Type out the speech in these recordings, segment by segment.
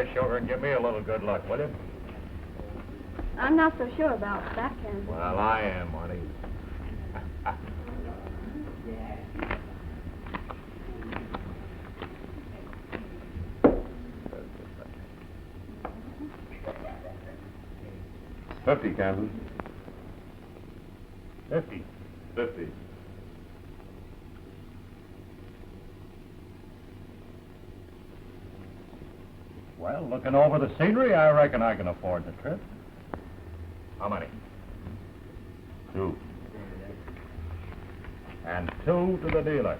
there, sugar, and give me a little good luck, will you? I'm not so sure about that, Kansas. Well, I am, honey. $50, Kansas. 50. 50. Well, looking over the scenery, I reckon I can afford the trip. How many? 2. And 2 to the dealer.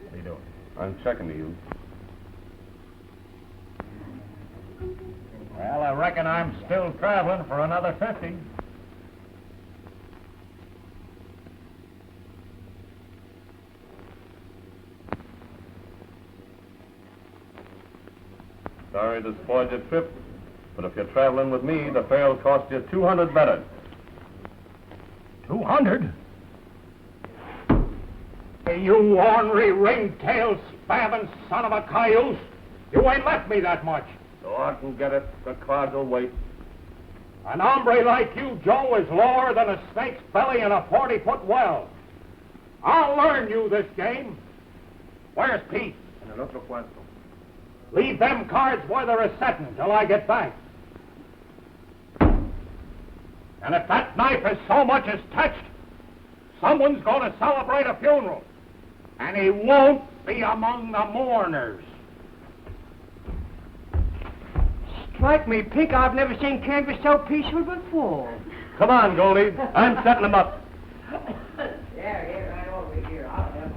What are you doing? I'm checking to you. Well, I reckon I'm still traveling for another 50. Sorry to spoil your trip, but if you're traveling with me, the fare'll cost you 200 better. 200? Hey, you ornery, ring-tailed, spamming son of a cayuse! You ain't left me that much. So I can get it. The cards will wait. An hombre like you, Joe, is lower than a snake's belly in a 40-foot well. I'll learn you this game. Where's Pete? En el otro cuarto. Leave them cards where they're a-setting till I get back. And if that knife is so much as touched, someone's going to celebrate a funeral. And he won't be among the mourners. Strike me, Pink, I've never seen canvas so peaceful before. Come on, Goldie. I'm setting them up. Here, right over here. I'll have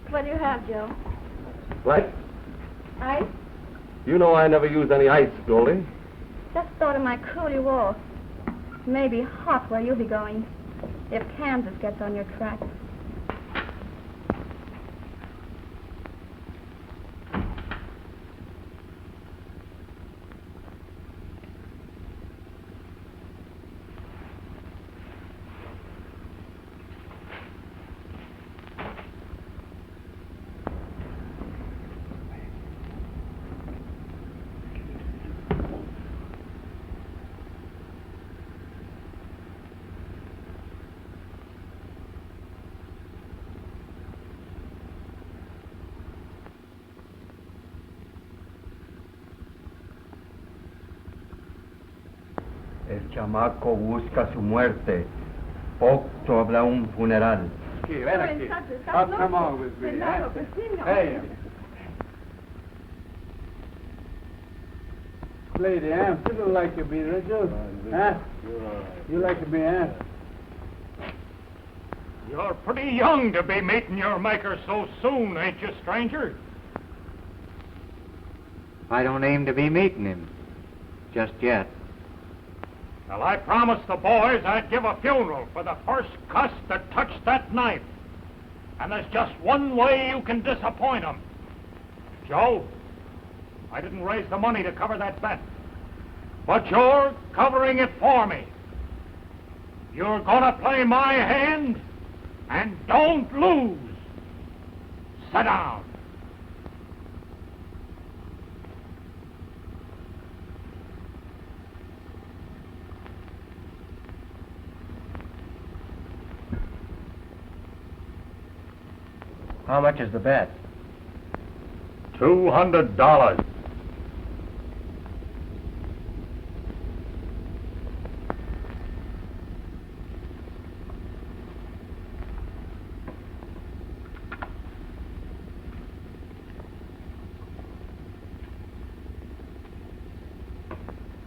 What do you have, Joe? Right? Ice? You know I never use any ice, Goldie. Just thought of my coolie wall. Maybe hot where you'll be going, if Kansas gets on your track. El chamaco busca su muerte. Poco habla un funeral. Aquí, ven aquí. Come on with me. Hey. Lady, you don't like to be rich, huh? You like to be, huh? You're pretty young to be meeting your maker so soon, ain't you, stranger? I don't aim to be meeting him. Just yet. Well, I promised the boys I'd give a funeral for the first cuss that touched that knife. And there's just one way you can disappoint them. Joe, I didn't raise the money to cover that bet. But you're covering it for me. You're gonna play my hand, and don't lose. Sit down. How much is the bet? $200.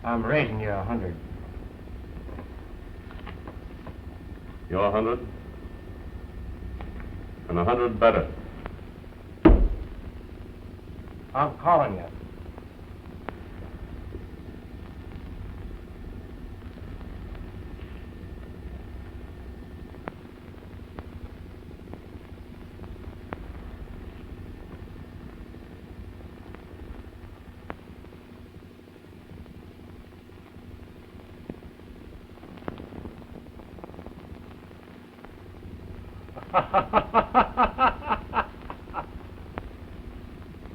I'm raising you 100. You're 100. And 100 better. I'm calling you.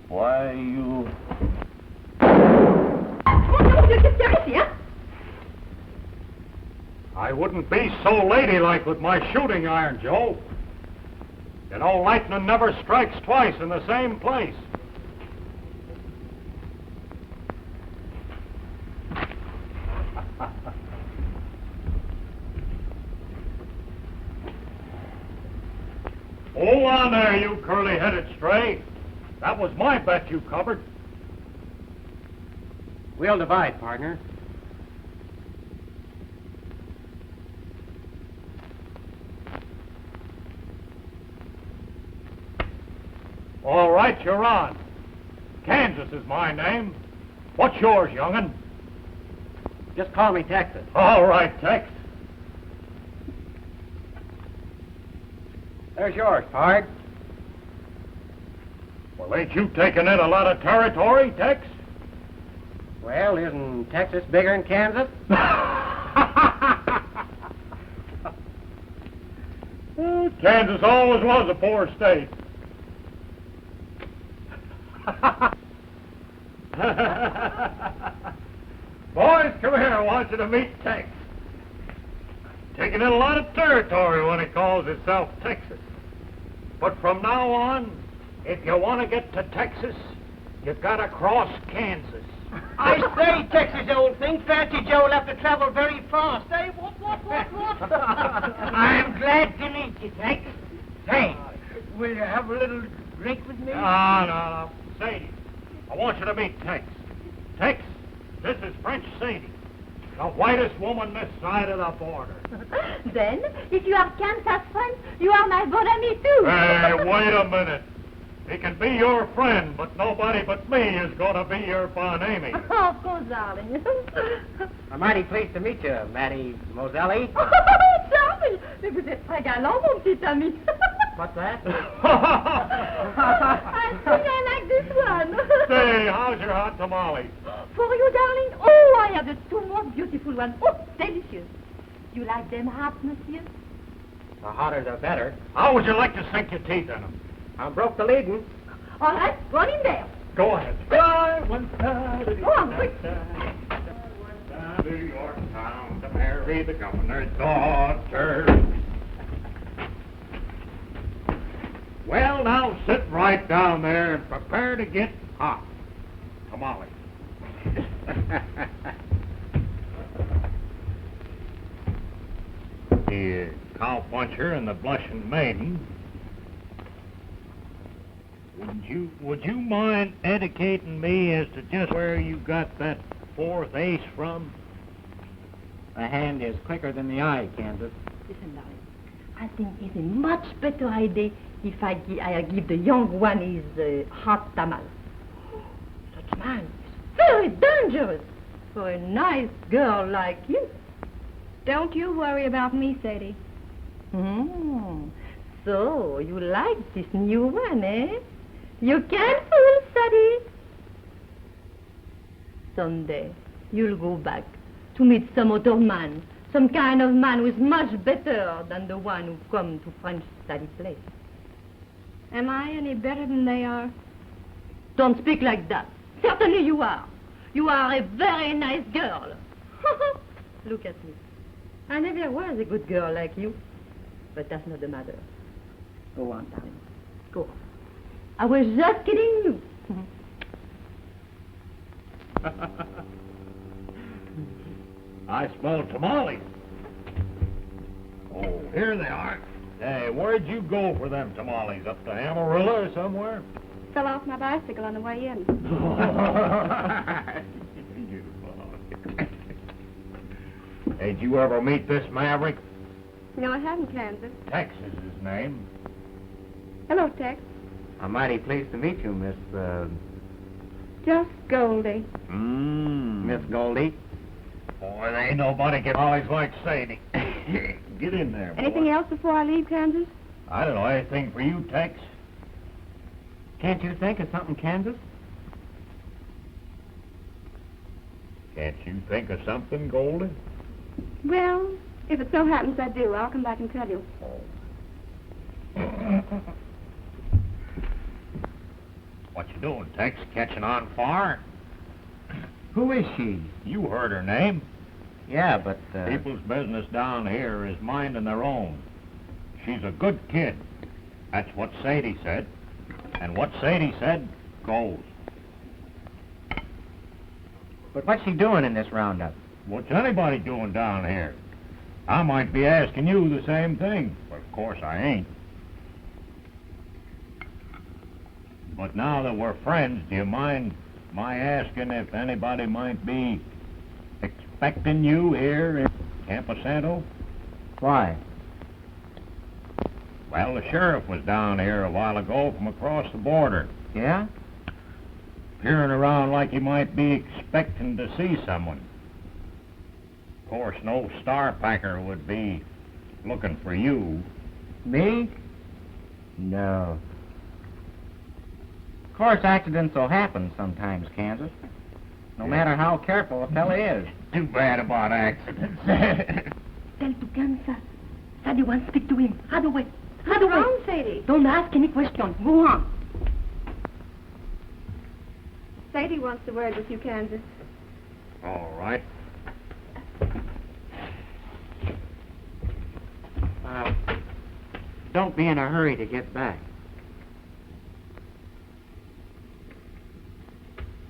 Why, you... I wouldn't be so ladylike with my shooting iron, Joe. You know, lightning never strikes twice in the same place. Hold on there, you curly-headed stray. That was my bet you covered. We'll divide, partner. All right, you're on. Kansas is my name. What's yours, young'un? Just call me Texas. All right, Tex. There's yours, pard. Well, ain't you taking in a lot of territory, Tex? Well, isn't Texas bigger than Kansas? Kansas always was a poor state. Boys, come here. I want you to meet Tex. Taking in a lot of territory when he calls himself Texas. But from now on, if you want to get to Texas, you've got to cross Kansas. I say, Texas, old thing, Fancy Joe will have to travel very fast. Say, what? I'm glad to meet you, Tex. Say, will you have a little drink with me? No. Sadie, I want you to meet Tex. Tex, this is French Sadie, the whitest woman this side of the border. Then, if you are Kansas friends, you are my bon ami too. Hey, wait a minute. He can be your friend, but nobody but me is going to be your bon ami. Oh, of course, darling. I'm mighty pleased to meet you, Maddie Moselli. Charming. Mais vous êtes très galant, mon petit ami. What's that? I think I like this one. Say, how's your hot tamales? For you, darling? Oh, I have the two most beautiful ones. Oh, delicious. You like them hot, monsieur? The hotter the better. How would you like to sink your teeth in them? I broke the leading. All right, run in there. Go ahead. I went down to Go on, quick. New York town to marry the governor's daughter. Well, now sit right down there and prepare to get hot. Tamale. The cowpuncher and the blushing maiden. Would you mind educating me as to just where you got that fourth ace from? The hand is quicker than the eye, Kansas. Listen, darling. I think it's a much better idea if I give the young one his hot tamal. Such man is very dangerous for a nice girl like you. Don't you worry about me, Sadie. So, you like this new one, eh? You can't fool Sadie. Someday, you'll go back to meet some other man, some kind of man who is much better than the one who come to French Sadie's place. Am I any better than they are? Don't speak like that. Certainly you are. You are a very nice girl. Look at me. I never was a good girl like you. But that's not the matter. Go on, darling. Go on. I was just kidding you. I smell tamales. Oh, here they are. Hey, where'd you go for them tamales? Up to Amarillo or somewhere? Fell off my bicycle on the way in. Hey, did you ever meet this maverick? No, I haven't, Kansas. Tex is his name. Hello, Tex. I'm mighty pleased to meet you, Miss, Just Goldie. Miss Goldie. Boy, there ain't nobody get tamales like Sadie. Get in there, boy. Anything else before I leave, Kansas? I don't know. Anything for you, Tex? Can't you think of something, Kansas? Can't you think of something, Goldie? Well, if it so happens I do, I'll come back and tell you. What you doing, Tex? Catching on far? Who is she? You heard her name. Yeah, but, People's business down here is minding their own. She's a good kid. That's what Sadie said. And what Sadie said goes. But what's she doing in this roundup? What's anybody doing down here? I might be asking you the same thing, but of course I ain't. But now that we're friends, do you mind my asking if anybody might be expecting you here in Campo Santo? Why? Well, the sheriff was down here a while ago from across the border, Yeah? peering around like he might be expecting to see someone. Of course, no star packer would be looking for you. Me? No. Of course, accidents will happen sometimes, Kansas. No matter how careful a fella is. Too bad about accidents. Tell to Kansas. Sadie wants to speak to him. Right away. Right away. Wrong, Sadie. Don't ask any questions. Go on. Sadie wants a word with you, Kansas. All right. Don't be in a hurry to get back.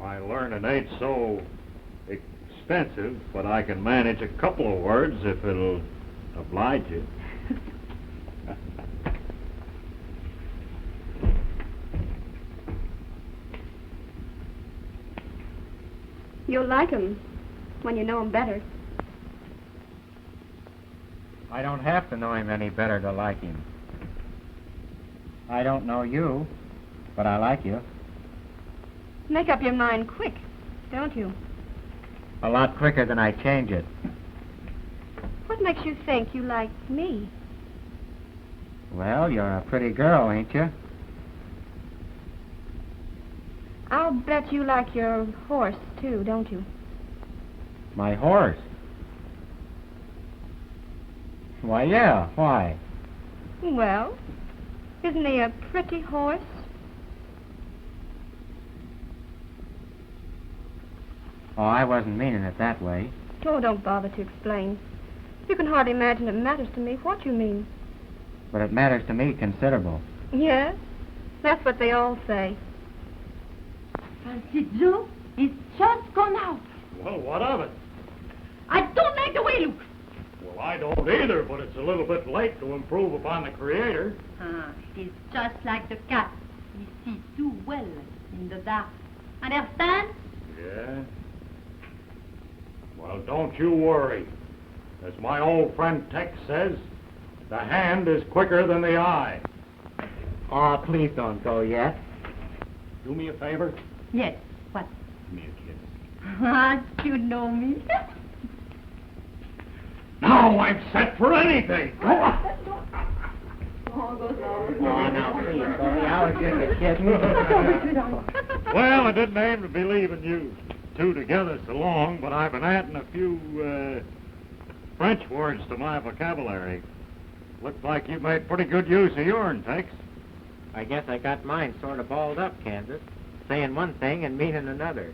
My learning ain't so extensive, but I can manage a couple of words if it'll oblige you. You'll like him when you know him better. I don't have to know him any better to like him. I don't know you, but I like you. Make up your mind quick, don't you? A lot quicker than I change it. What makes you think you like me? Well, you're a pretty girl, ain't you? I'll bet you like your horse, too, don't you? My horse? Why, yeah, why? Well, isn't he a pretty horse? Oh, I wasn't meaning it that way. Oh, don't bother to explain. You can hardly imagine it matters to me what you mean. But it matters to me considerable. Yes, that's what they all say. Fancy Joe is just gone out. Well, what of it? I don't like the way he looks. Well, I don't either, but it's a little bit late to improve upon the Creator. It is just like the cat. He sees too well in the dark. Understand? Yeah? Well, don't you worry. As my old friend Tex says, the hand is quicker than the eye. Oh, please don't go yet. Do me a favor. Yes. What? Give me a kiss. You know me. Now I'm set for anything. Oh, now, please, Corey, I was just a kid. Well, I didn't aim to be leaving you two together so long, but I've been adding a few French words to my vocabulary. Looks like you made pretty good use of yours, Tex. I guess I got mine sort of balled up, Kansas. Saying one thing and meaning another.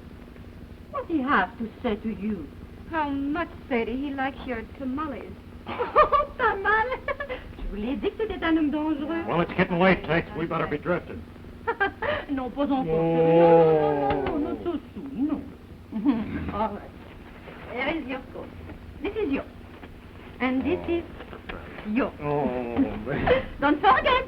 What do he have to say to you? How much, Sadie, he likes your tamales. Oh, pas mal. Je vous l'ai dit que c'était un homme dangereux. Well, it's getting late, Tex. We better be drifting. Non, pas encore. Oh. No, not so soon, no. All right. Here is your coat. This is yours. And this is yours. Oh, man. Don't forget.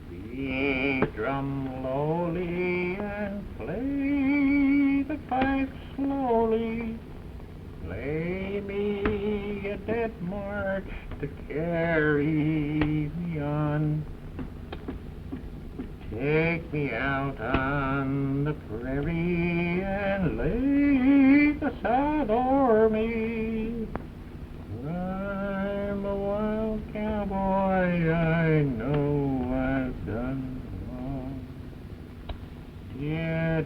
Beat the drum lowly and play the pipe slowly. Play me a dead march to carry me on. Take me out on the prairie and lay the sod o'er me. I'm a wild cowboy, I know I've done wrong. Yeah,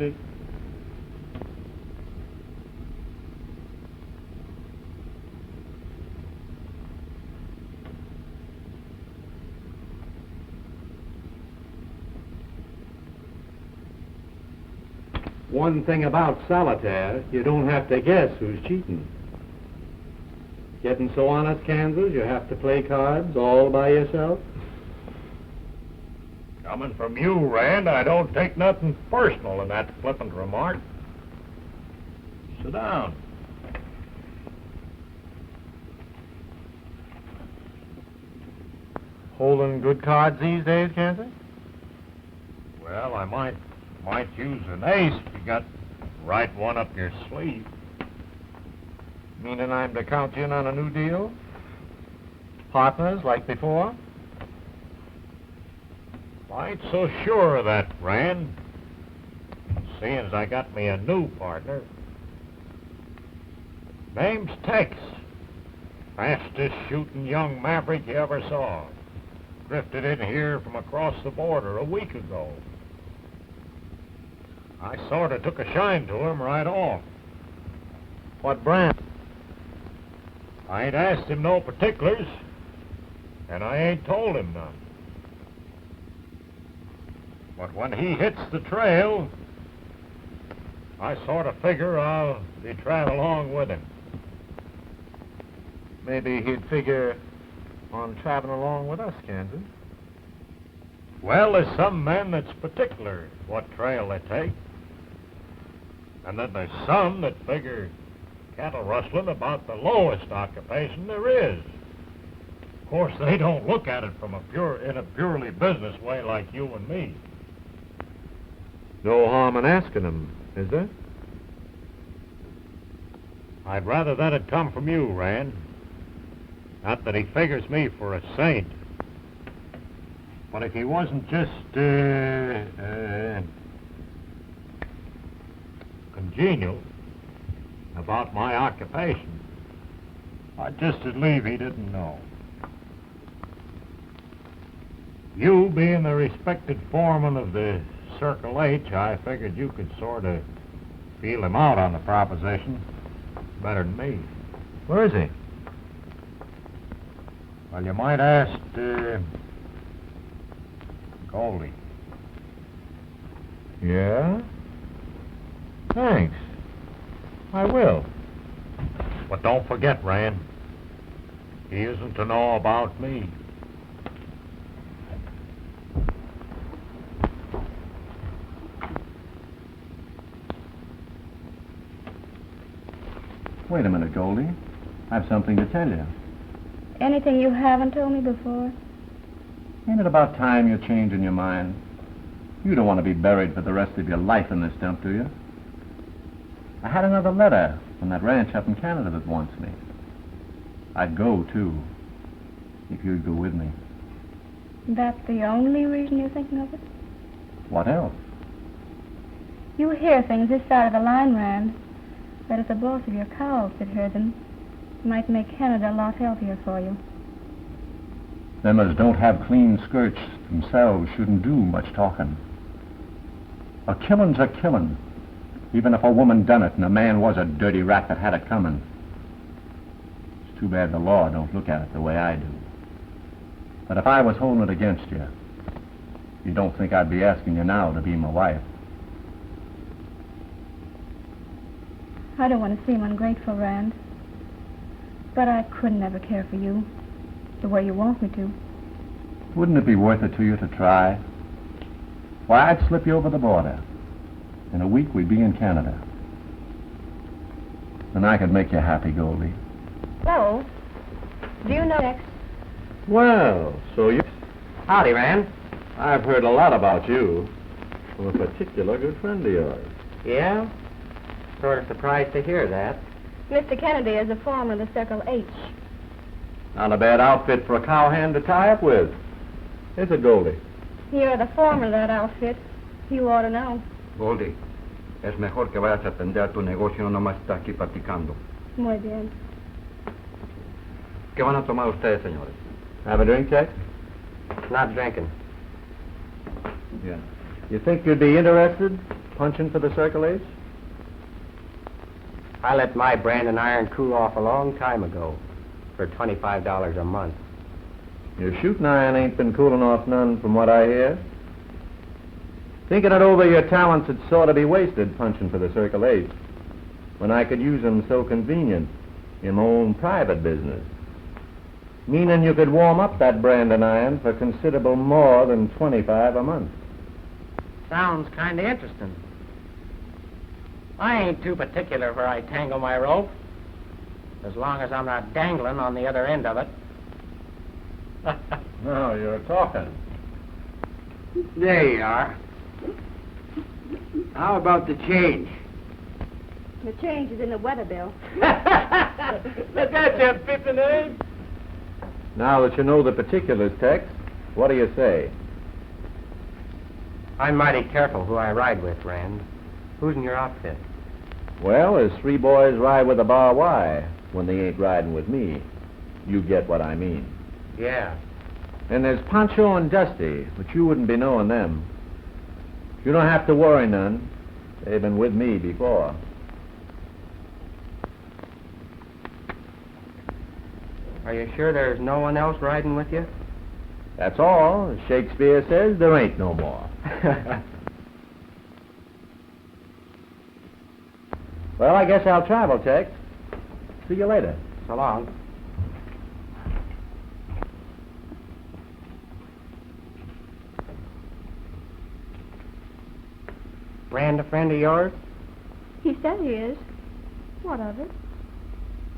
One thing about solitaire, you don't have to guess who's cheating. Getting so honest, Kansas, you have to play cards all by yourself? Coming from you, Rand, I don't take nothing personal in that flippant remark. Sit down. holding good cards these days, Kansas? Well, I might use an ace if you got the right one up your sleeve. Meaning I'm to count you in on a new deal? Partners like before? I ain't so sure of that, Rand. Seeing as I got me a new partner. Name's Tex. Fastest shooting young maverick you ever saw. Drifted in here from across the border a week ago. I sort of took a shine to him right off. What brand? I ain't asked him no particulars, and I ain't told him none. But when he hits the trail, I sort of figure I'll be traveling along with him. Maybe he'd figure on traveling along with us, Kansas. Well, there's some men that's particular what trail they take. And then there's some that figure cattle rustling about the lowest occupation there is. Of course, they don't look at it from in a purely business way like you and me. No harm in asking him, is there? I'd rather that had come from you, Rand. Not that he figures me for a saint. But if he wasn't just, congenial about my occupation, I'd just as leave he didn't know. You being the respected foreman of the Circle H, I figured you could sort of feel him out on the proposition better than me. Where is he? Well, you might ask, Goldie. Yeah? Thanks. I will. But don't forget, Rand, he isn't to know about me. Wait a minute, Goldie. I have something to tell you. Anything you haven't told me before? Ain't it about time you're changing your mind? You don't want to be buried for the rest of your life in this dump, do you? I had another letter from that ranch up in Canada that wants me. I'd go, too, if you'd go with me. That's the only reason you're thinking of it? What else? You hear things this side of the line, Rand. But if the boss of your cows could hear them, it might make Canada a lot healthier for you. Them as don't have clean skirts themselves shouldn't do much talking. A killing's a killing, even if a woman done it and a man was a dirty rat that had it coming. It's too bad the law don't look at it the way I do. But if I was holding it against you, you don't think I'd be asking you now to be my wife. I don't want to seem ungrateful, Rand. But I could never care for you the way you want me to. Wouldn't it be worth it to you to try? Why, I'd slip you over the border. In a week, we'd be in Canada. And I could make you happy, Goldie. So, do you know next? Well, so you... Howdy, Rand. I've heard a lot about you from a particular good friend of yours. Yeah? Sort of surprised to hear that. Mr. Kennedy is a foreman of the Circle H. Not a bad outfit for a cowhand to tie up with. Is it, Goldie? You're the foreman of that outfit. You ought to know. Goldie, es mejor que vayas a atender tu negocio, no nomás está aquí platicando. Muy bien. ¿Qué van a tomar ustedes, señores? Have a drink, Tex? Not drinking. Yeah. You think you'd be interested punching for the Circle H? I let my brand and iron cool off a long time ago for $25 a month. Your shooting iron ain't been cooling off none from what I hear. Thinking it over, your talents would sort of be wasted punching for the Circle H when I could use 'em so convenient in my own private business. Meaning you could warm up that brand and iron for considerable more than $25 a month. Sounds kind of interesting. I ain't too particular where I tangle my rope, as long as I'm not dangling on the other end of it. No, you're talking. There you are. How about the change? The change is in the weather bill. Look at you, Pippin, eh? Now that you know the particulars, Tex, what do you say? I'm mighty careful who I ride with, Rand. Who's in your outfit? Well, there's 3 boys ride with a Bar Y when they ain't riding with me. You get what I mean. Yeah. And there's Pancho and Dusty, but you wouldn't be knowing them. You don't have to worry none. They've been with me before. Are you sure there's no one else riding with you? That's all. As Shakespeare says, there ain't no more. Well, I guess I'll travel, Tex. See you later. So long. Rand a friend of yours? He said he is. What of it?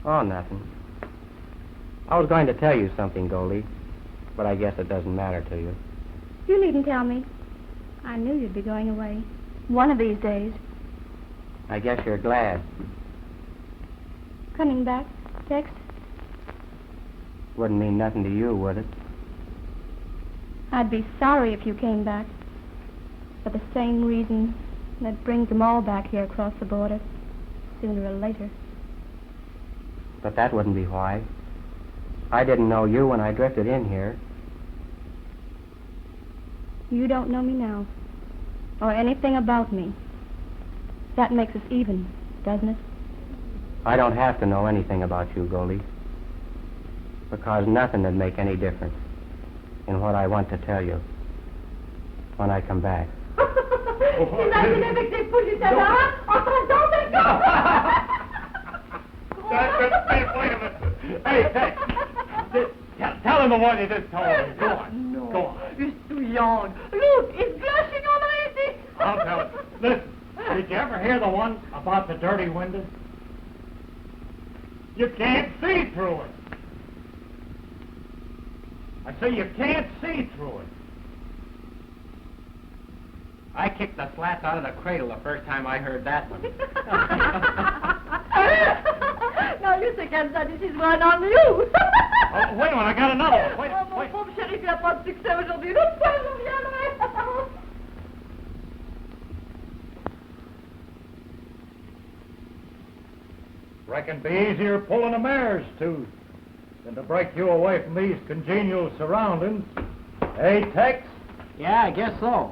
Oh, nothing. I was going to tell you something, Goldie, but I guess it doesn't matter to you. You needn't tell me. I knew you'd be going away. One of these days. I guess you're glad. Coming back, Tex? Wouldn't mean nothing to you, would it? I'd be sorry if you came back. For the same reason that brings them all back here across the border, sooner or later. But that wouldn't be why. I didn't know you when I drifted in here. You don't know me now, or anything about me. That makes us even, doesn't it? I don't have to know anything about you, Goldie, because nothing would make any difference in what I want to tell you when I come back. Imaginez avec des fouilles d'Allah en train d'entendre. Wait a minute. Hey, Tex. Tell him the one you just told me. Go on. No. Go on. He's too young. Look, he's blushing already. I'll tell him. Listen, did you ever hear the one about the dirty windows? You can't see through it. I say you can't see through it. I kicked the slats out of the cradle the first time I heard that one. Non, lui, c'est comme ça, this is one on you. Oh, wait a minute, I got another one. Oh, mon pauvre chéri, tu n'as pas de succès aujourd'hui. L'autre fois, je reviendrai. Reckon be easier pulling a mare's tooth than to break you away from these congenial surroundings. Hey, Tex? Yeah, I guess so.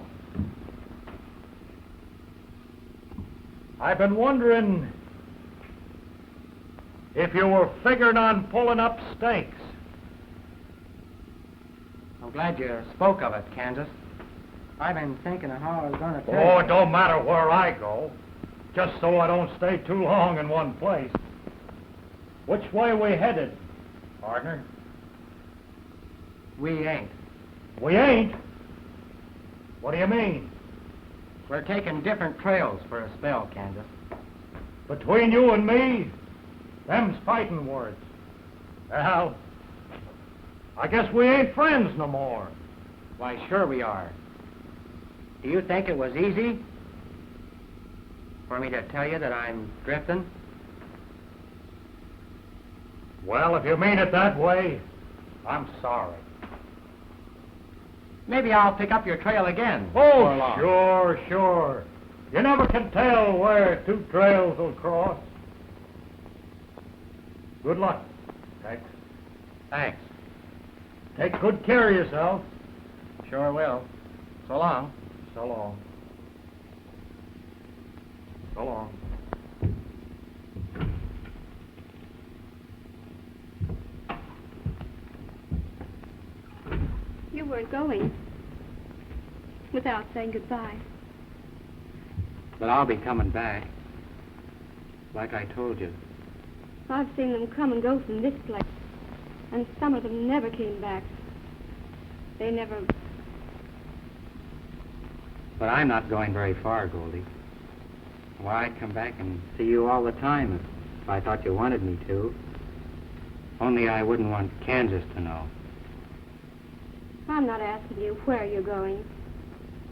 I've been wondering if you were figuring on pulling up stakes. I'm glad you spoke of it, Kansas. I've been thinking of how I was going to tell Oh, you. it don't matter where I go, just so I don't stay too long in one place. Which way we headed, partner? We ain't. We ain't? What do you mean? We're taking different trails for a spell, Kansas. Between you and me, them's fighting words. Well, I guess we ain't friends no more. Why, sure we are. Do you think it was easy for me to tell you that I'm drifting? Well, if you mean it that way, I'm sorry. Maybe I'll pick up your trail again. Oh, sure, sure. You never can tell where two trails will cross. Good luck, Tex. Thanks. Take good care of yourself. Sure will. So long. So long. So long. You weren't going without saying goodbye. But I'll be coming back. Like I told you. I've seen them come and go from this place, and some of them never came back. They never... But I'm not going very far, Goldie. Why, I'd come back and see you all the time if I thought you wanted me to. Only I wouldn't want Kansas to know. I'm not asking you where you're going.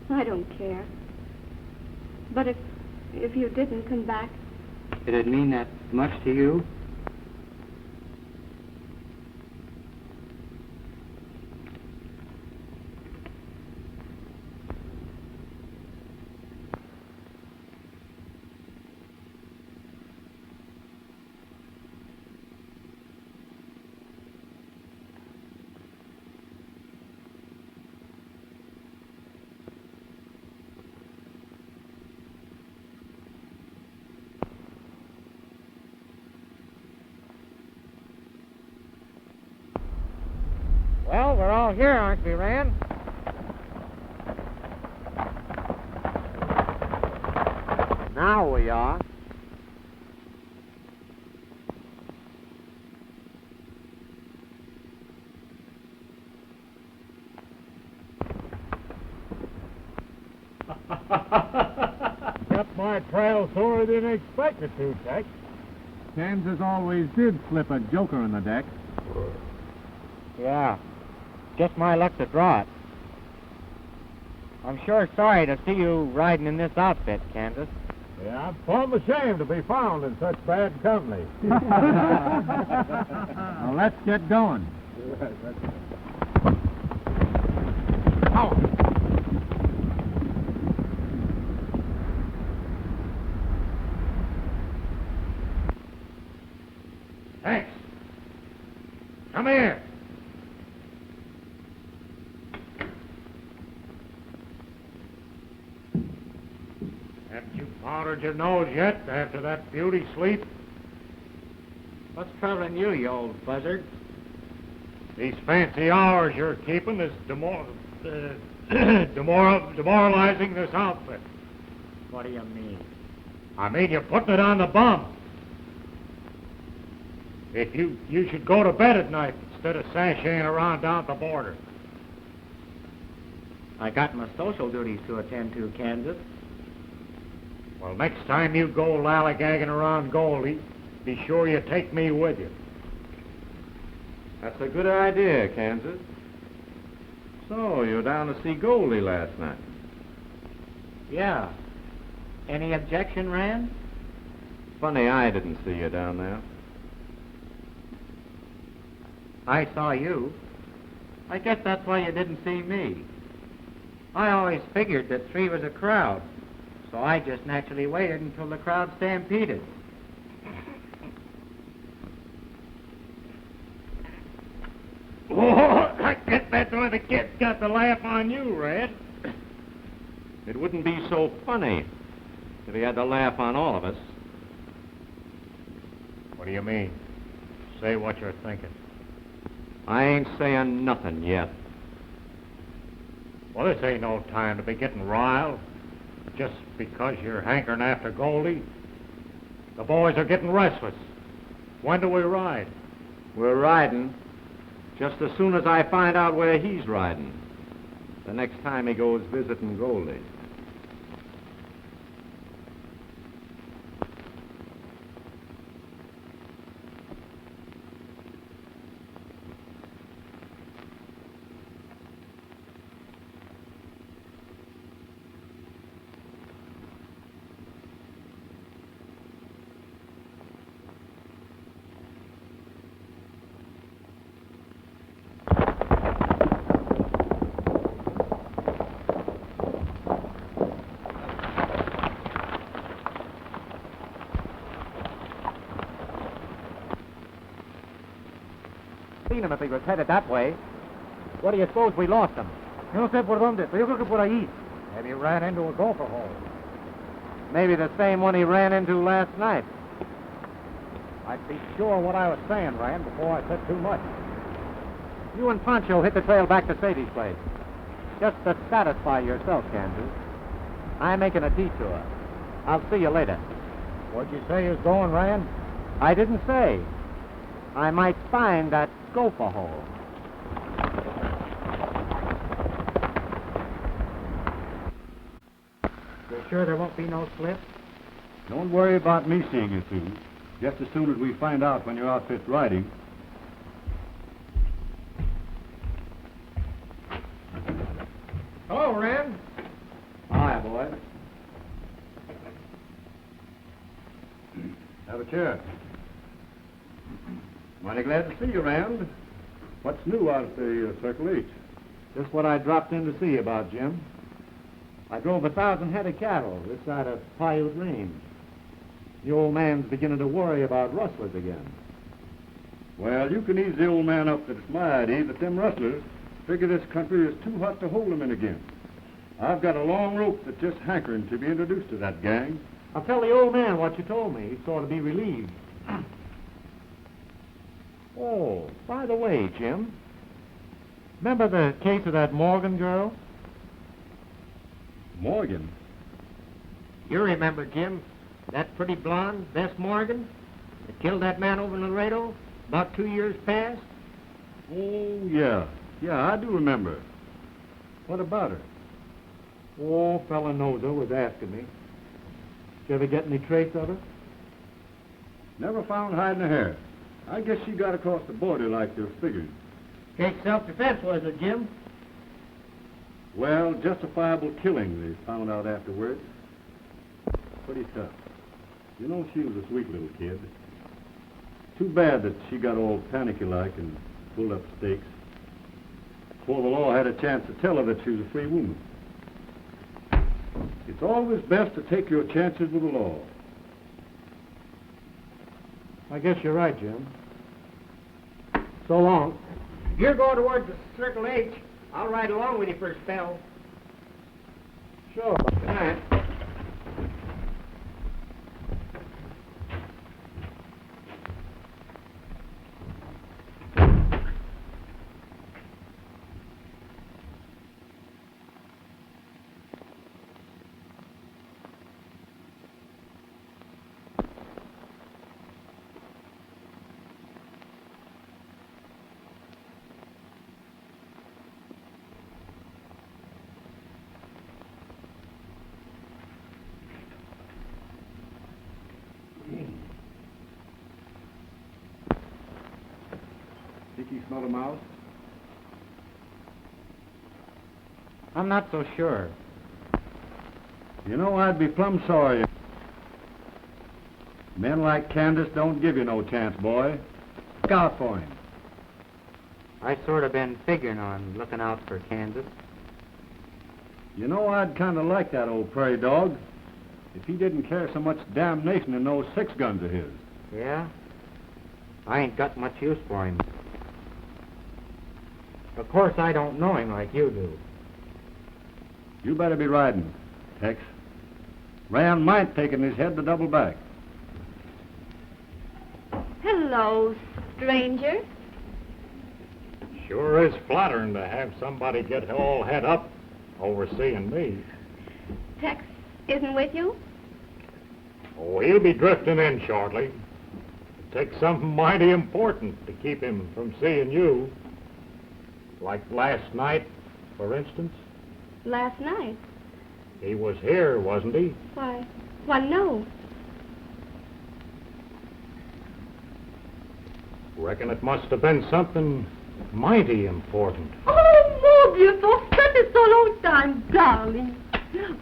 I don't care. But if you didn't come back... Did it mean that much to you? Well, we're all here, aren't we, Rand? Now we are. Kept my trail sooner than expected to, Tex. Kansas always did slip a joker in the deck. Yeah. Just my luck to draw it. I'm sure sorry to see you riding in this outfit, Kansas. Yeah, I'm plumb ashamed to be found in such bad company. Now let's get going. Oh. Thanks. Come here. Haven't you powdered your nose yet after that beauty sleep? What's troubling you, you old buzzard? These fancy hours you're keeping is demoralizing this outfit. What do you mean? I mean, you're putting it on the bum. If you should go to bed at night instead of sashaying around down at the border. I got my social duties to attend to, Kansas. Well, next time you go lollygagging around Goldie, be sure you take me with you. That's a good idea, Kansas. So, you were down to see Goldie last night? Yeah. Any objection, Rand? Funny I didn't see you down there. I saw you. I guess that's why you didn't see me. I always figured that three was a crowd, so I just naturally waited until the crowd stampeded. Oh, I guess that's why the kids got the laugh on you, Red. It wouldn't be so funny if he had to laugh on all of us. What do you mean? Say what you're thinking. I ain't saying nothing yet. Well, this ain't no time to be getting riled. Just because you're hankering after Goldie. The boys are getting restless. When do we ride? We're riding just as soon as I find out where he's riding. The next time he goes visiting Goldie. seen him if he was headed that way. What do you suppose we lost him? No sé por dónde, pero yo creo que por ahí. Maybe he ran into a gopher hole. Maybe the same one he ran into last night. I'd be sure what I was saying, Rand, before I said too much. You and Pancho hit the trail back to Sadie's place. Just to satisfy yourself, Kansas. I'm making a detour. I'll see you later. What'd you say is going, Rand? I didn't say. I might find that gopher hole. You're sure there won't be no slip? Don't worry about me seeing you through. Just as soon as we find out when your outfit's riding. Hello, Rand. Hi, boy. Have a chair. Mighty glad to see you, Rand. What's new out at the Circle H? Just what I dropped in to see you about, Jim. I drove 1,000 head of cattle this side of Paiute Range. The old man's beginning to worry about rustlers again. Well, you can ease the old man up that it's my idea that them rustlers figure this country is too hot to hold them in again. I've got a long rope that's just hankering to be introduced to that gang. I'll tell the old man what you told me. He'd sort of be relieved. Oh, by the way, Jim, remember the case of that Morgan girl? Morgan? You remember, Jim, that pretty blonde, Bess Morgan, that killed that man over in Laredo about 2 years past? Oh, yeah. Yeah, I do remember. What about her? Oh, fella knows her was asking me. Did you ever get any trace of her? Never found hiding a hair. I guess she got across the border like you figured. Case self-defense, was it, Jim? Well, justifiable killing, they found out afterwards. Pretty tough. You know, she was a sweet little kid. Too bad that she got all panicky-like and pulled up stakes before the law had a chance to tell her that she was a free woman. It's always best to take your chances with the law. I guess you're right, Jim. So long. If you're going towards the Circle H, I'll ride along with you for a spell. Sure. Good night. Think he smelled a mouse? I'm not so sure. You know, I'd be plumb sorry. Men like Candace don't give you no chance, boy. Look out for him. I sort of been figuring on looking out for Kansas. You know, I'd kind of like that old prairie dog if he didn't carry so much damnation in those 6 guns of his. Yeah? I ain't got much use for him. Of course, I don't know him like you do. You better be riding, Tex. Rand might take in his head to double back. Hello, stranger. Sure is flattering to have somebody get all head up overseeing me. Tex isn't with you? Oh, he'll be drifting in shortly. It takes something mighty important to keep him from seeing you. Like last night, for instance. Last night? He was here, wasn't he? Why, no. Reckon it must have been something mighty important. Oh, mon Dieu, for such a so long time, darling.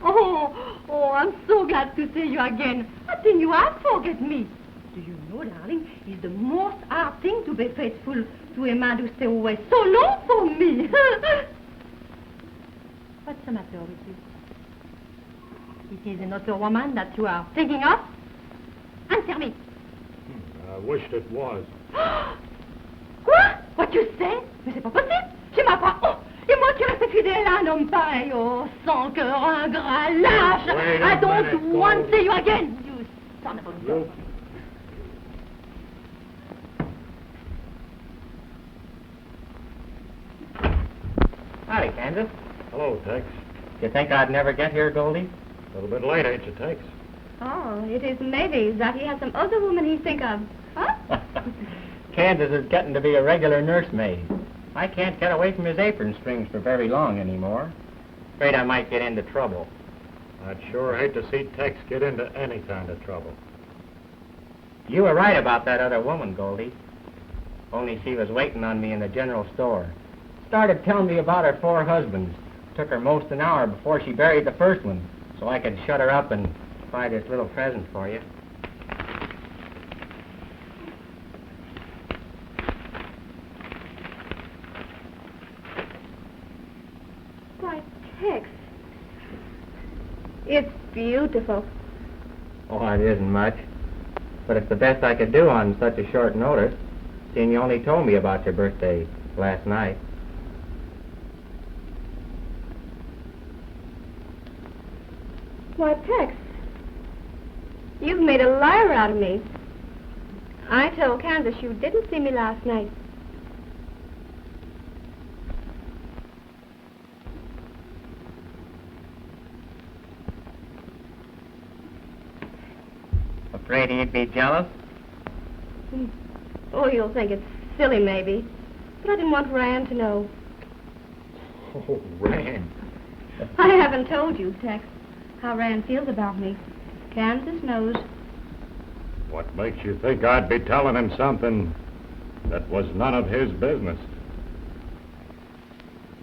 Oh, I'm so glad to see you again. I think you have forget me. Do you know, darling, it's the most hard thing to be faithful to a man who stay away so long from me. What's the matter with you? It is another woman that you are thinking of? Answer me. I wished it was. What? What you say? Mais c'est pas possible. Tu m'apprends. Oh, et moi qui reste fidèle à un homme pareil. Oh, sans cœur, ingrat, lâche. I don't want to see you again, you son of a gun. Howdy, Kansas. Hello, Tex. You think I'd never get here, Goldie? A little bit late, ain't you, Tex? Oh, it is maybe that he has some other woman he think of. Huh? Kansas is getting to be a regular nursemaid. I can't get away from his apron strings for very long anymore. Afraid I might get into trouble. I'd sure hate to see Tex get into any kind of trouble. You were right about that other woman, Goldie. Only she was waiting on me in the general store. Started telling me about her 4 husbands. Took her most an hour before she buried the first one, so I could shut her up and buy this little present for you. Why, Tex. It's beautiful. Oh, it isn't much. But it's the best I could do on such a short notice, seeing you only told me about your birthday last night. Why, Tex, you've made a liar out of me. I told Kansas you didn't see me last night. Afraid he'd be jealous? Oh, you'll think it's silly, maybe. But I didn't want Rand to know. Oh, Rand. I haven't told you, Tex, how Rand feels about me. Kansas knows. What makes you think I'd be telling him something that was none of his business?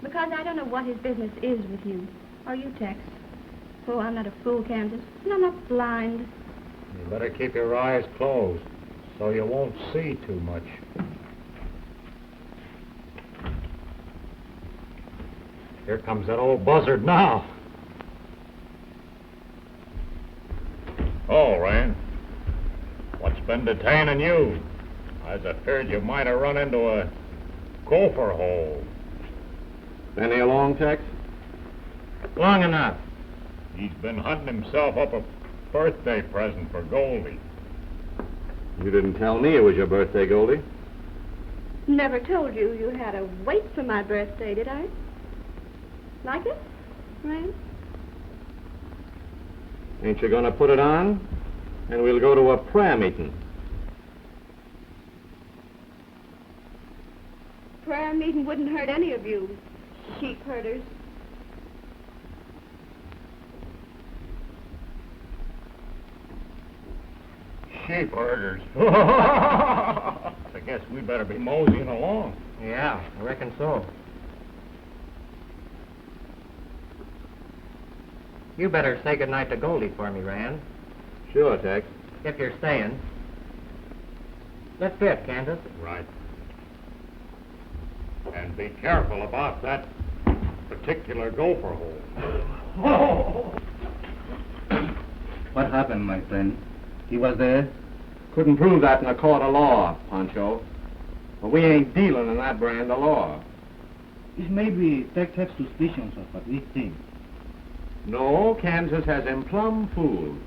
Because I don't know what his business is with you. Are you, Tex? Oh, I'm not a fool, Kansas, and I'm not blind. You better keep your eyes closed so you won't see too much. Here comes that old buzzard now. Oh, Rand. What's been detaining you? I was afraid you might have run into a gopher hole. Any along, Tex? Long enough. He's been hunting himself up a birthday present for Goldie. You didn't tell me it was your birthday, Goldie. Never told you you had a wait for my birthday, did I? Like it, Rand? Ain't you gonna put it on? And we'll go to a prayer meeting. Prayer meeting wouldn't hurt any of you, sheep herders. Sheep herders. I guess we better be moseying along. Yeah, I reckon so. You better say goodnight to Goldie for me, Rand. Sure, Tex. If you're staying. Let's fit, Kansas. Right. And be careful about that particular gopher hole. What happened, my friend? He was there? Couldn't prove that in a court of law, Pancho. But we ain't dealing in that brand of law. It may be Tex have suspicions of what we think. No, Kansas has him plumb fooled.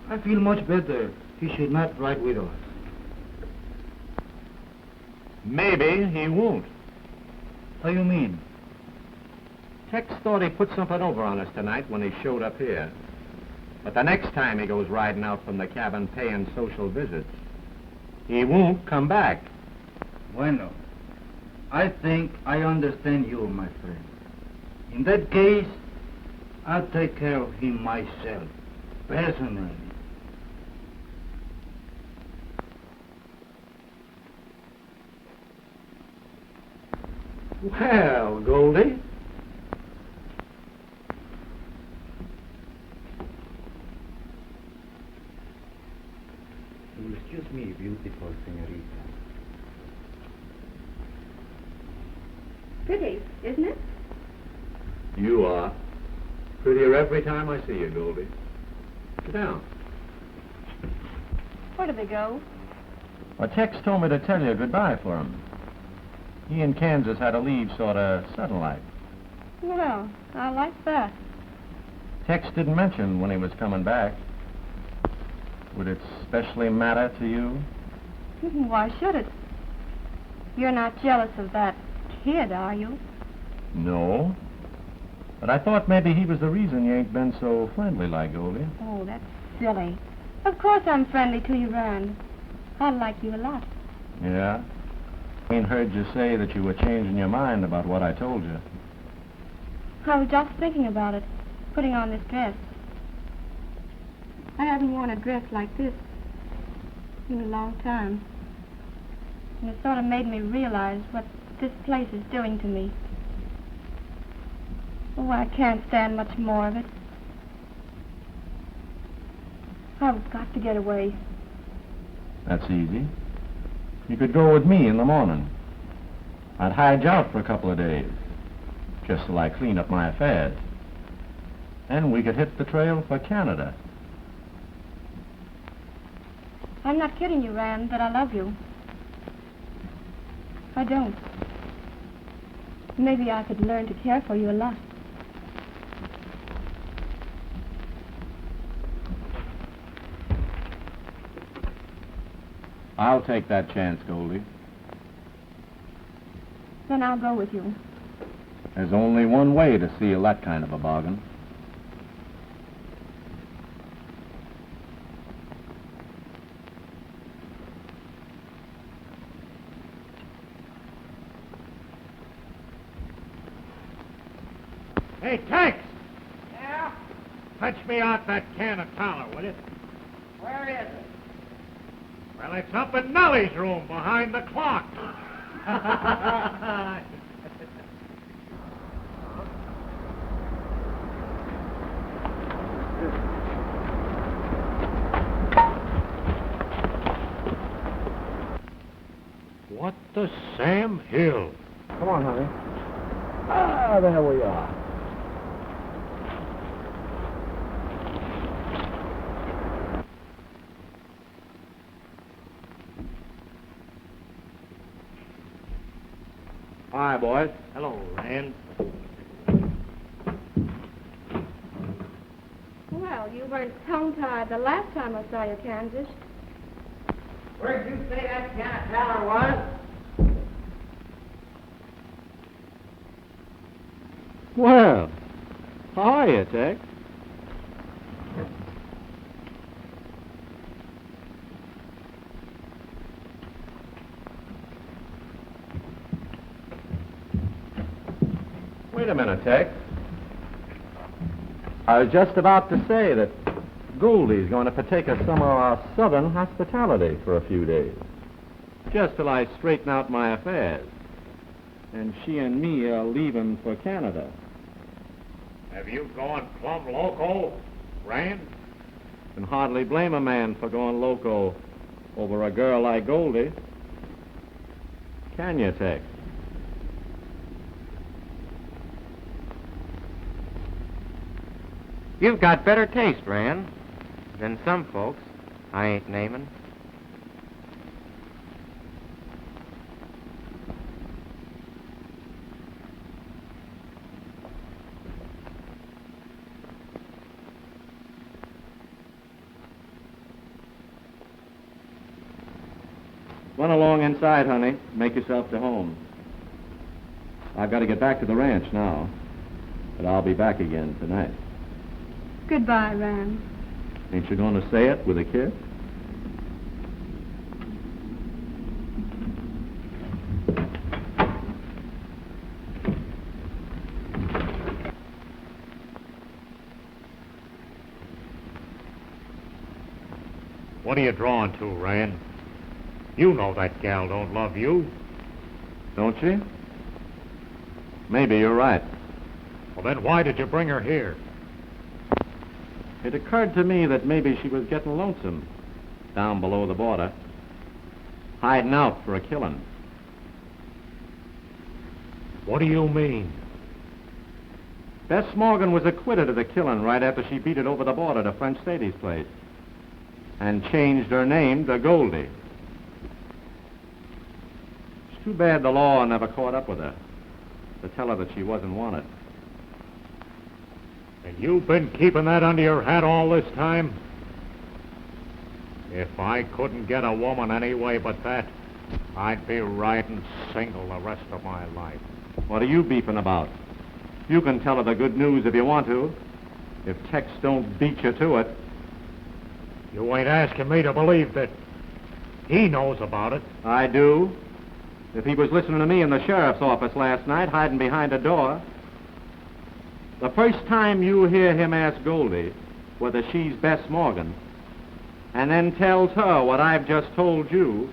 I feel much better. He should not ride with us. Maybe he won't. What do you mean? Tex thought he put something over on us tonight when he showed up here. But the next time he goes riding out from the cabin paying social visits, he won't come back. Bueno, I think I understand you, my friend. In that case, I'll take care of him myself, personally. Well, Goldie. Excuse me, beautiful señorita. Pretty, isn't it? You are. Prettier every time I see you, Goldie. Sit down. Where do they go? Well, Tex told me to tell you goodbye for him. He and Kansas had to leave sort of sudden like. Well, I like that. Tex didn't mention when he was coming back. Would it specially matter to you? Why should it? You're not jealous of that kid, are you? No. But I thought maybe he was the reason you ain't been so friendly like, Goldie. Oh, that's silly. Of course I'm friendly to you, Rand. I like you a lot. Yeah? I ain't heard you say that you were changing your mind about what I told you. I was just thinking about it, putting on this dress. I haven't worn a dress like this in a long time. And it sort of made me realize what this place is doing to me. Oh, I can't stand much more of it. I've got to get away. That's easy. You could go with me in the morning. I'd hide you out for a couple of days, just till I clean up my affairs. Then we could hit the trail for Canada. I'm not kidding you, Rand, that I love you. I don't. Maybe I could learn to care for you a lot. I'll take that chance, Goldie. Then I'll go with you. There's only one way to seal that kind of a bargain. Hey, Tex! Yeah? Fetch me out that can of tallow, will you? Where is it? Well, it's up in Nellie's room behind the clock. What the Sam Hill? Come on, honey. Ah, there we are. Hi, boys. Hello, Rand. Well, you weren't tongue-tied the last time I saw you, Kansas. Where'd you say that can of tallow was? Well, how are you, Tex? Wait a minute, Tex. I was just about to say that Goldie's going to partake of some of our southern hospitality for a few days. Just till I straighten out my affairs. And she and me are leaving for Canada. Have you gone plumb loco, Rand? Can hardly blame a man for going loco over a girl like Goldie. Can you, Tex? You've got better taste, Rand, than some folks I ain't naming. Run along inside, honey. Make yourself to home. I've got to get back to the ranch now, but I'll be back again tonight. Goodbye, Rand. Ain't you going to say it with a kiss? What are you drawing to, Rand? You know that gal don't love you. Don't she? Maybe you're right. Well, then why did you bring her here? It occurred to me that maybe she was getting lonesome down below the border, hiding out for a killing. What do you mean? Bess Morgan was acquitted of the killing right after she beat it over the border to French Sadie's place and changed her name to Goldie. Too bad the law never caught up with her to tell her that she wasn't wanted. And you've been keeping that under your hat all this time? If I couldn't get a woman any way but that, I'd be riding single the rest of my life. What are you beefing about? You can tell her the good news if you want to. If Tex don't beat you to it. You ain't asking me to believe that he knows about it. I do. If he was listening to me in the sheriff's office last night, hiding behind a door. The first time you hear him ask Goldie whether she's Bess Morgan, and then tells her what I've just told you,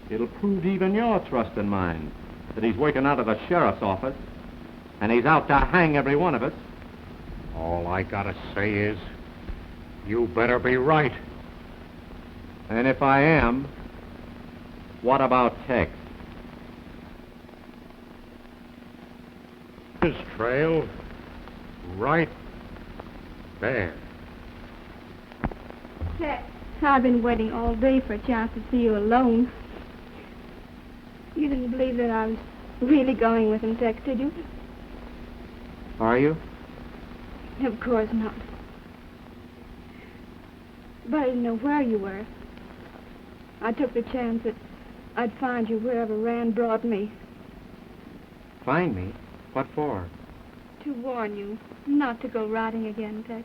it'll prove even your trust in mine that he's working out of the sheriff's office, and he's out to hang every one of us. All I gotta say is, you better be right. And if I am, what about Tex? His trail, right there. Tex, I've been waiting all day for a chance to see you alone. You didn't believe that I was really going with him, Tex, did you? Are you? Of course not. But I didn't know where you were. I took the chance that I'd find you wherever Rand brought me. Find me? What for? To warn you not to go riding again, Tex.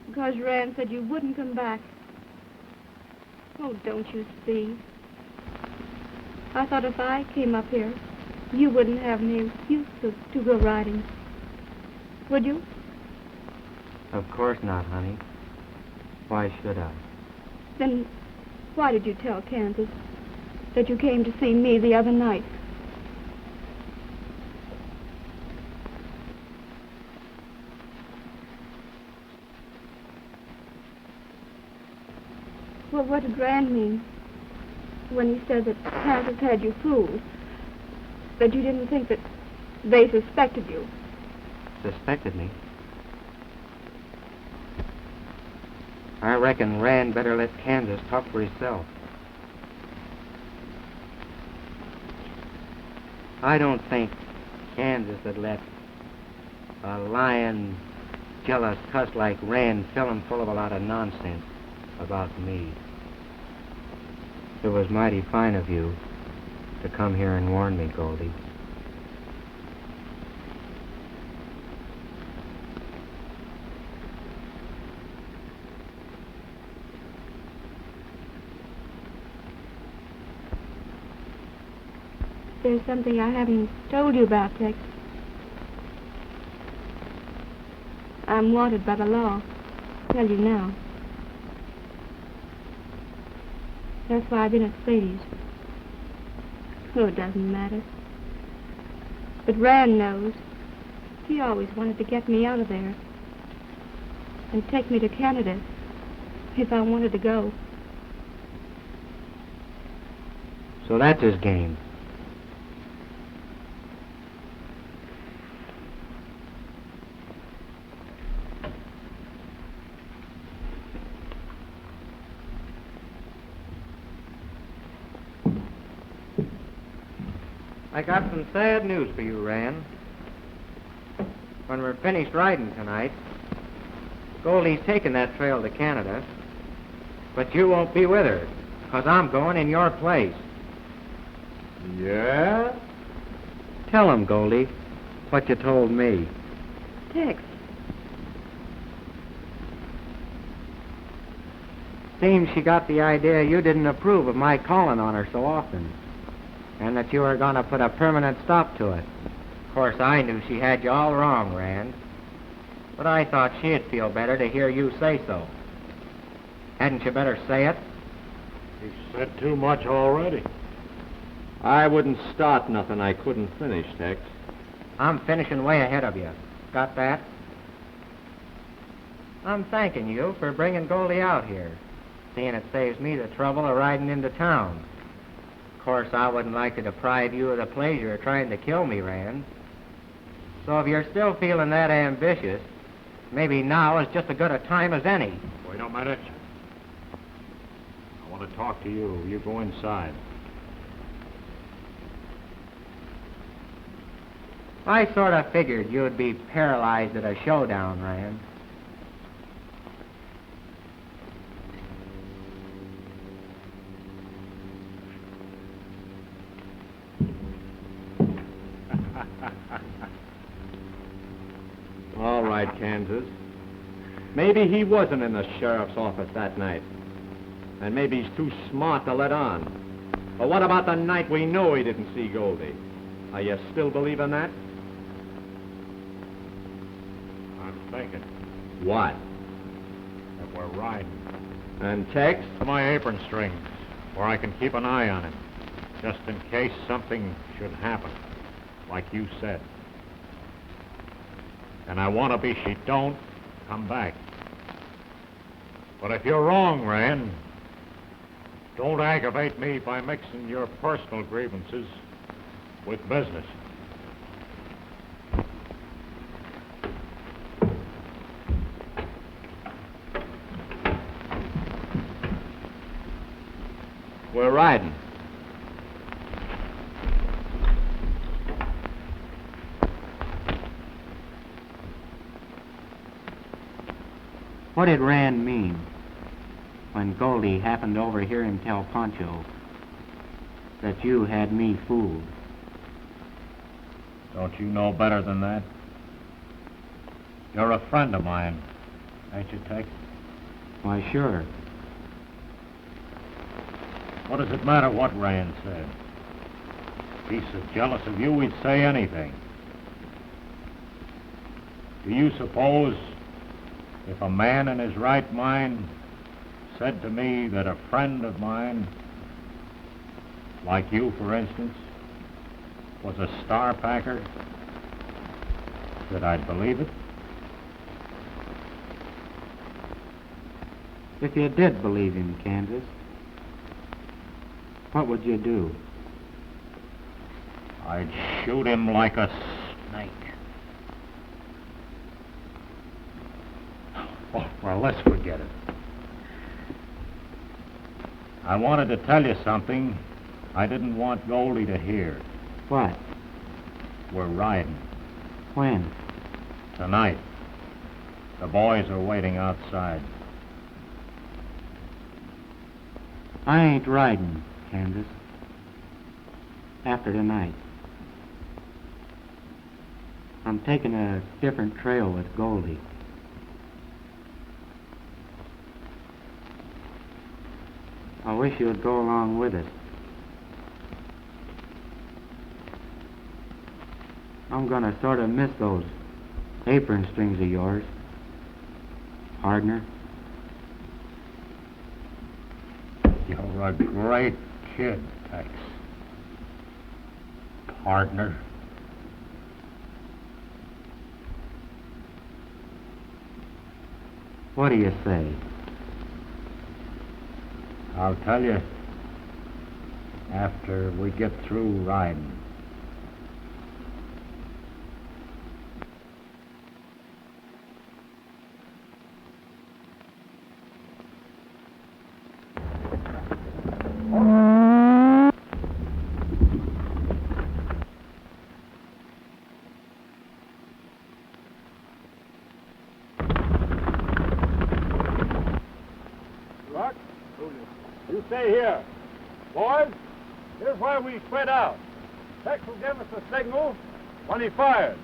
Because Rand said you wouldn't come back. Oh, don't you see? I thought if I came up here, you wouldn't have any excuse to go riding. Would you? Of course not, honey. Why should I? Then why did you tell Kansas that you came to see me the other night? Well, what did Rand mean when he said that Kansas had you fooled? That you didn't think that they suspected you? Suspected me? I reckon Rand better let Kansas talk for himself. I don't think Kansas would let a lying, jealous cuss like Rand fill him full of a lot of nonsense about me. It was mighty fine of you to come here and warn me, Goldie. There's something I haven't told you about, Tex. I'm wanted by the law. I'll tell you now. That's why I've been at Sadie's. Oh, it doesn't matter. But Rand knows. He always wanted to get me out of there and take me to Canada if I wanted to go. So that's his game. I got some sad news for you, Rand. When we're finished riding tonight, Goldie's taking that trail to Canada, but you won't be with her, 'cause I'm going in your place. Yeah? Tell him, Goldie, what you told me. Tex, Seems she got the idea you didn't approve of my calling on her so often, and that you were going to put a permanent stop to it. Of course, I knew she had you all wrong, Rand, but I thought she'd feel better to hear you say so. Hadn't you better say it? He said too much already. I wouldn't start nothing I couldn't finish, Tex. I'm finishing way ahead of you. Got that? I'm thanking you for bringing Goldie out here, seeing it saves me the trouble of riding into town. Of course, I wouldn't like to deprive you of the pleasure of trying to kill me, Rand. So if you're still feeling that ambitious, maybe now is just as good a time as any. Wait a minute. I want to talk to you. You go inside. I sort of figured you'd be paralyzed at a showdown, Rand. All right, Kansas. Maybe he wasn't in the sheriff's office that night. And maybe he's too smart to let on. But what about the night we know he didn't see Goldie? Are you still believing that? I'm thinking What? that we're riding. And Tex? To my apron strings, where I can keep an eye on him, just in case something should happen, like you said. And I want to be she don't come back. But if you're wrong, Rand, don't aggravate me by mixing your personal grievances with business. We're riding. What did Rand mean when Goldie happened to overhear him tell Pancho that you had me fooled? Don't you know better than that? You're a friend of mine, ain't you, Tex? Why, sure. What does it matter what Rand said? If he's so jealous of you, he'd say anything. Do you suppose if a man in his right mind said to me that a friend of mine, like you, for instance, was a star packer, that I'd believe it? If you did believe him, Kansas, what would you do? I'd shoot him like a snake. Well, let's forget it. I wanted to tell you something I didn't want Goldie to hear. What? We're riding. When? Tonight. The boys are waiting outside. I ain't riding, Kansas. After tonight. I'm taking a different trail with Goldie. I wish you would go along with us. I'm gonna sort of miss those apron strings of yours, partner. You're a great kid, Tex. Partner. What do you say? I'll tell you after we get through riding. You stay here. Boys, here's where we spread out. Tex will give us a signal when he fires.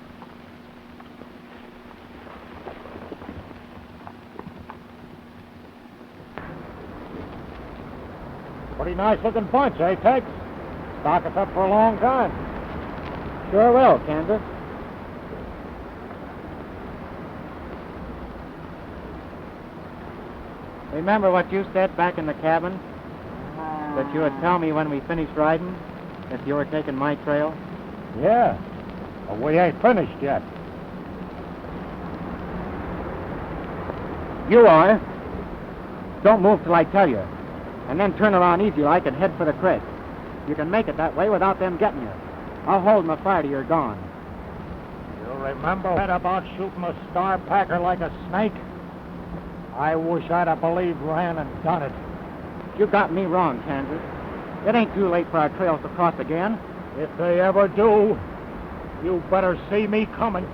Pretty nice looking bunch, eh, Tex? Stock us up for a long time. Sure will, Kansas. Remember what you said back in the cabin? That you would tell me when we finished riding if you were taking my trail? Yeah, but we ain't finished yet. You are. Don't move till I tell you. And then turn around easy like and head for the crest. You can make it that way without them getting you. I'll hold my fire till you're gone. You remember that about shooting a star packer like a snake? I wish I'd have believed Rand and done it. You got me wrong, Kansas. It ain't too late for our trails to cross again. If they ever do, You better see me coming.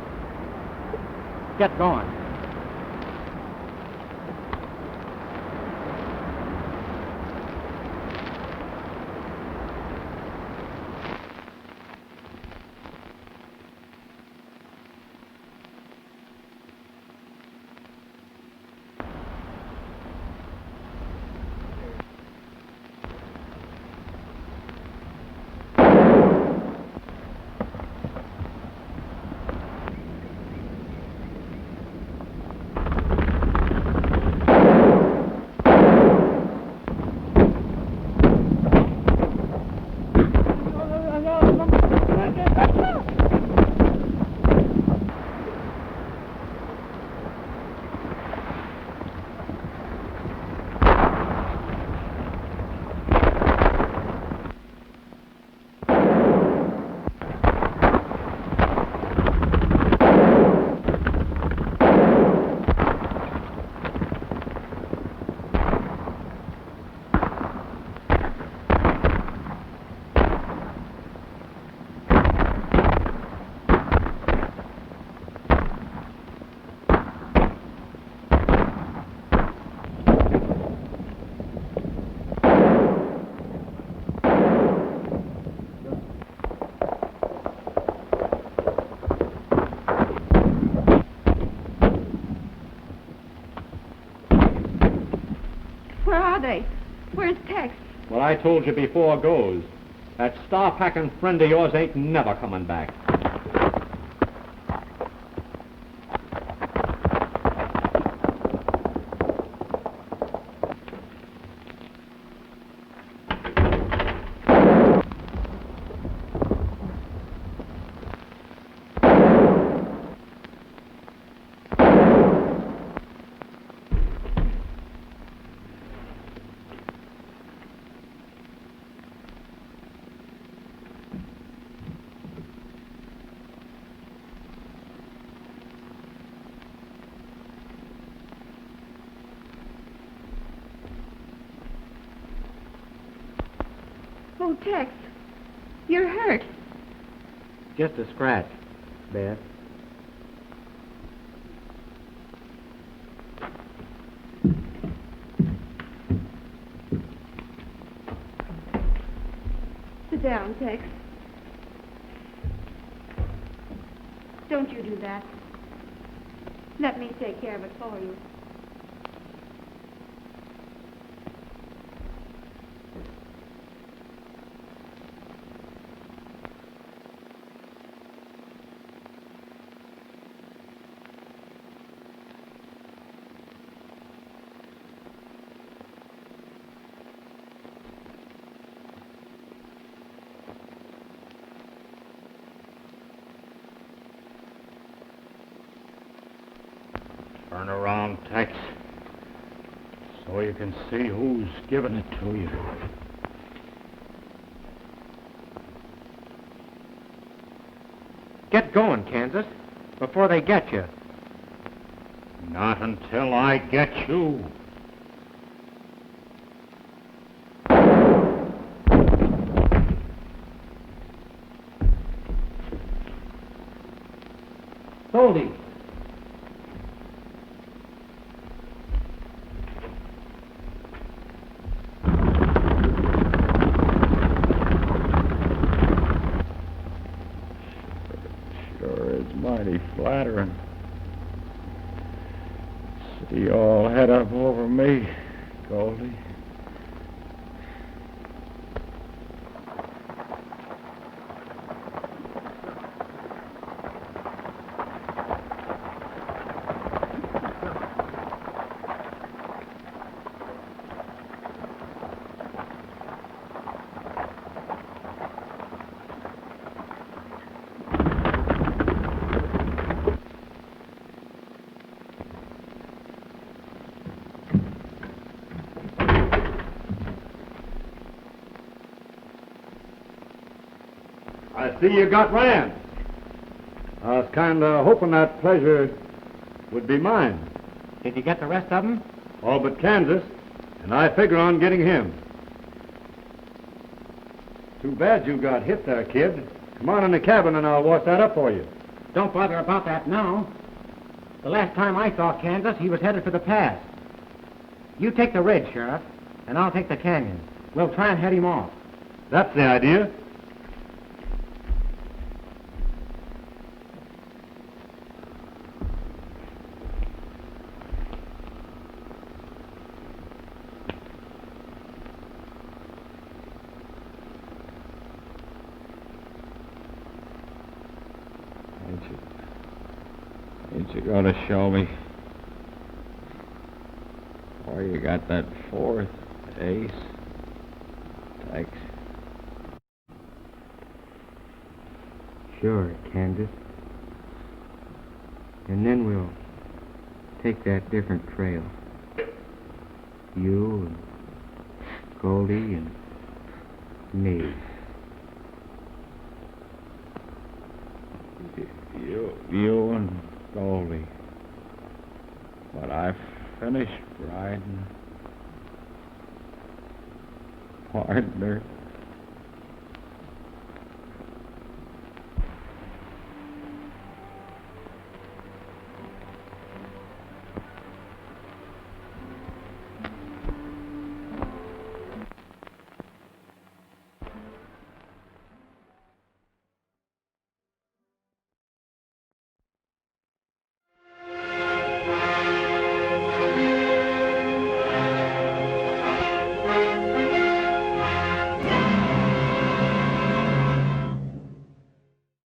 Get going. Where are they? Where's Tex? Well, I told you before goes. That star-packing friend of yours ain't never coming back. Oh, Tex, you're hurt. Just a scratch, Beth. Sit down, Tex. Don't you do that. Let me take care of it for you. Turn around, Tex, so you can see who's giving it to you. Get going, Kansas, before they get you. Not until I get you. Sadie. Mighty flattering. See all head up over me, Goldie. I see you got Rand. I was kind of hoping that pleasure would be mine. Did you get the rest of them? All but Kansas, and I figure on getting him. Too bad you got hit there, kid. Come on in the cabin and I'll wash that up for you. Don't bother about that now. The last time I saw Kansas, he was headed for the pass. You take the ridge, Sheriff, and I'll take the canyon. We'll try and head him off. That's the idea. Ain't you gonna show me where you got that fourth ace? Thanks. Sure, Kansas. And then we'll take that different trail. You and Goldie and me. You and Goldie. But I finished riding. Partner.